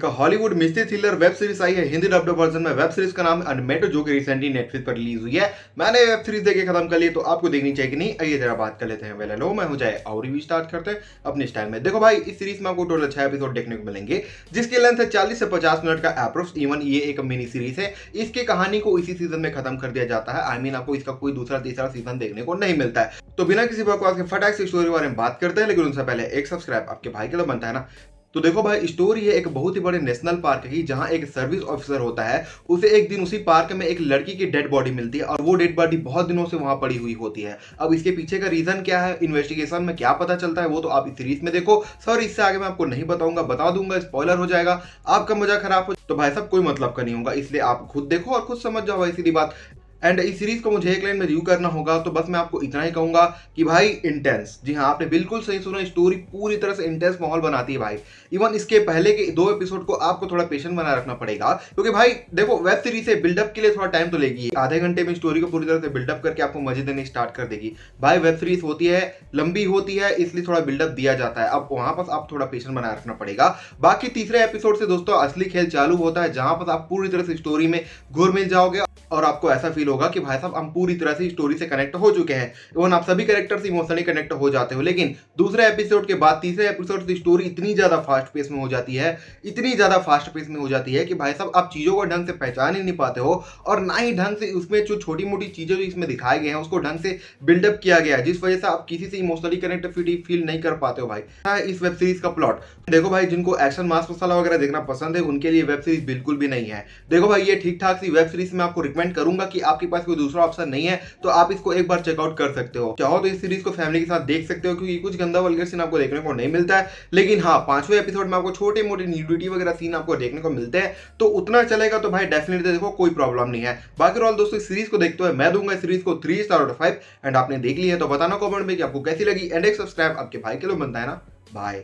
एक Hollywood mystery thriller web series आई है हिंदी डब्ड वर्जन में। वेब सीरीज का नाम अनमेट, जो कि रिसेंटली नेटफ्लिक्स पर रिलीज हुई है। मैंने वेब सीरीज देख के खत्म कर ली, तो आपको देखनी चाहिए कि नहीं, आइए जरा बात कर लेते हैं। वेल हेलो, मैं हूं जय और रिव्यू स्टार्ट करते हैं अपने स्टाइल में। देखो भाई, इस सीरीज में आपको टोटल 6 एपिसोड देखने को मिलेंगे, जिसकी लेंथ है 40 से 50 मिनट का अप्रोक्स। इवन ये एक मिनी सीरीज है। इसकी कहानी को इसी सीजन में खत्म कर दिया जाता है। आई मीन आपको इसका कोई दूसरा तीसरा सीजन देखने को नहीं मिलता है। तो बिना किसी बकवास के फटाक से स्टोरी के बारे में बात करते हैं, लेकिन उनसे पहले एक सब्सक्राइब आपके भाई के लिए बनता है ना। तो देखो भाई, स्टोरी है एक बहुत ही बड़े नेशनल पार्क की, जहां एक सर्विस ऑफिसर होता है। उसे एक दिन उसी पार्क में एक लड़की की डेड बॉडी मिलती है, और वो डेड बॉडी बहुत दिनों से वहां पड़ी हुई होती है। अब इसके पीछे का रीजन क्या है, इन्वेस्टिगेशन में क्या पता चलता है, वो तो आप इस सीरीज में देखो। सर, इससे आगे मैं आपको नहीं बताऊंगा, बता दूंगा स्पॉइलर हो जाएगा, आपका मजा खराब हो तो भाई साहब कोई मतलब का नहीं होगा। इसलिए आप खुद देखो और खुद समझ जाओ भाई, सीधी बात। एंड इस सीरीज को मुझे एक लाइन में रिव्यू करना होगा, तो बस मैं आपको इतना ही कहूंगा कि भाई इंटेंस। जी हाँ, आपने बिल्कुल सही सुना, स्टोरी पूरी तरह से इंटेंस माहौल बनाती है भाई। इवन इसके पहले के 2 एपिसोड को आपको थोड़ा पेशेंस बना रखना पड़ेगा, क्योंकि भाई देखो, वेब सीरीज है, बिल्डअप के लिए थोड़ा टाइम तो लेगी। आधे घंटे में स्टोरी को पूरी तरह से बिल्डअप करके आपको मजे देने स्टार्ट कर देगी। भाई वेब सीरीज होती है, लंबी होती है, इसलिए थोड़ा बिल्डअप दिया जाता है। अब वहां पर आप थोड़ा पेशेंस बना रखना पड़ेगा। बाकी तीसरे एपिसोड से दोस्तों असली खेल चालू होता है, जहां पर आप पूरी तरह से स्टोरी में घुल मिल जाओगे, और आपको ऐसा फील होगा कि भाई साहब हम पूरी तरह से स्टोरी से कनेक्ट हो चुके हैं। इवन आप सभी कैरेक्टर से इमोशनली कनेक्ट हो जाते हो। लेकिन दूसरे एपिसोड के बाद तीसरे एपिसोड से स्टोरी इतनी ज्यादा फास्ट पेस में हो जाती है, इतनी ज्यादा फास्ट पेस में हो जाती है कि भाई साहब आप चीजों को ढंग से पहचान ही नहीं पाते हो, और ना ही ढंग से उसमें जो छोटी मोटी चीजें जो इसमें दिखाए गए हैं उसको ढंग से बिल्डअप किया गया है, जिस वजह से आप किसी से इमोशनली कनेक्ट फील नहीं कर पाते हो भाई। इस वेब सीरीज का प्लॉट देखो भाई, जिनको एक्शन मास मसाला वगैरह देखना पसंद है, उनके लिए वेब सीरीज बिल्कुल भी नहीं है। देखो भाई, ये ठीक ठाक सी वेब सीरीज में आपको रिकमेंड करूंगा कि आपके पास कोई दूसरा ऑप्शन नहीं है तो आप इसको एक बार चेकआउट कर सकते हो। चाहो तो इस सीरीज को फैमिली के साथ देख सकते हो, क्योंकि कुछ गंदा वल्गर सीन आपको देखने को नहीं मिलता है। लेकिन हाँ, 5वें एपिसोड में आपको छोटे मोटे न्यूडिटी वगैरह सीन आपको देखने को मिलते हैं, तो उतना चलेगा तो भाई डेफिनेटली देखो, कोई प्रॉब्लम नहीं है। बाकी रोल दोस्तों, इस सीरीज को देखते हुए मैं दूंगा इस सीरीज को 3 स्टार आउट ऑफ 5। एंड आपने देख ली है तो बताना कमेंट में कि आपको कैसी लगी, एंड एक सब्सक्राइब आपके भाई के लिए बनता है ना। बाय।